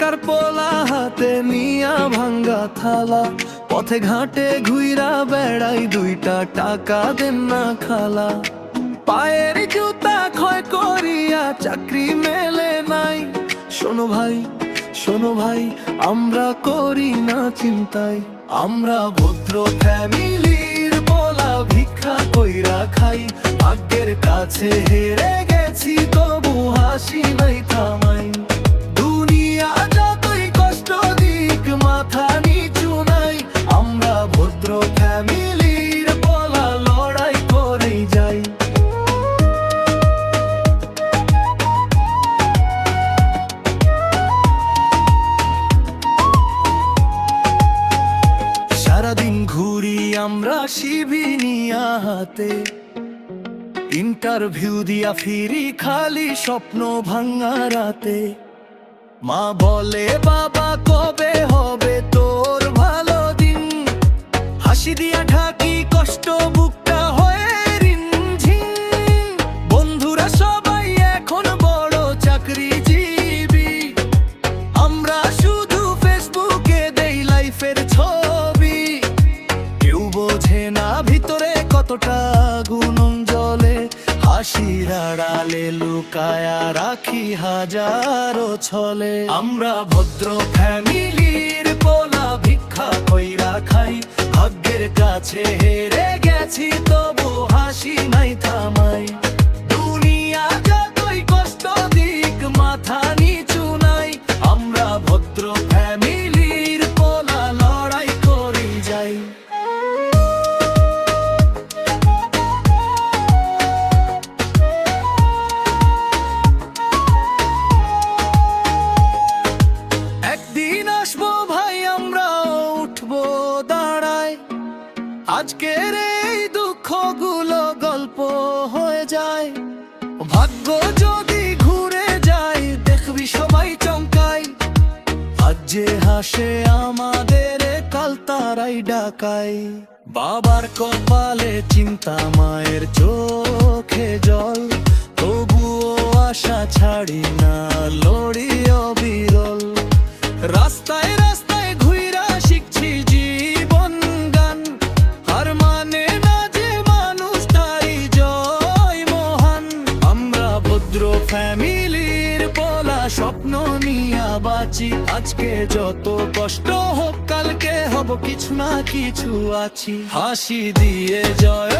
এলাকার পোলা হাতে নিয়া ভাঙ্গা থালা, পথে ঘাটে ঘুইরা বেড়াই, 2টা টাকা দেন না খালা। পায়ের জুতা ক্ষয় করিয়া চাকরি মেলে নাই। শোনো ভাই, শোনো ভাই, আমরা করি না চিন্তাই। আমরা ভদ্র ফ্যামিলির পোলা, ভিক্ষা কইরা খাই। ভাগ্যের কাছে হেরে গেছি, তবু হাসি নাই থামাই। দুনিয়া যতই কষ্ট দিক, মাথা নিচু নাই। আমরা ভদ্র ফ্যামিলির পোলা, লড়াই করেই যাই। সারাদিন ঘুরি আমরা সিভি নিয়া হাতে, ইন্টারভিউ দিয়া ফিরি খালি স্বপ্ন ভাঙা রাতে। মা বলে বাবা কবে হবে তোর ভালো দিন, হাসি দিয়া ঢাকি কষ্ট বুকটা হয়ে রিমঝিম। বন্ধুরা সবাই এখন বড় চাকরিজীবী, আমরা শুধু ফেসবুকে দেই লাইফের ছবি। কেউ বোঝে না ভিতরে কতটা গুণন জ্বলে, হাসির আড়ালে লুকায়া রাখি হাজারো ছলে। আমরা ভদ্র ফ্যামিলির পোলা, ভিক্ষা কইরা খাই। ভাগ্যের কাছে হেরে গেছি, তবু হাসি নাই থামাই। দুনিয়া যতই কষ্ট দিক, মাথা নিচু নাই। আমরা ভদ্র ফ্যামিলির পোলা, লড়াই করি যাই। একদিন আসবো ভাই, আমরা উঠবো দাঁড়ায়। আজকের এই দুঃখগুলো গল্প হয়ে যায়। ভাগ্য যদি ঘুরে যায়, দেখবি সবাই চমকায়। আজ যে হাসে আমাদের, কাল তারাই ডাকায়। বাবার কপালে চিন্তা, মায়ের চোখে জল, তবুও আশা ছাড়ি না, লড়ি অবিরল। রাস্তায় রাস্তায় ঘুইরা শিখছি জীবন গান, হার মানে না যে মানুষটাই জয় মহান। আমরা ভদ্র ফ্যামিলির পোলা, স্বপ্ন নিয়া বাঁচি। আজকে যত কষ্ট হোক, কালকে হব কিছু না কিছু আছি। হাসি দিয়ে জয়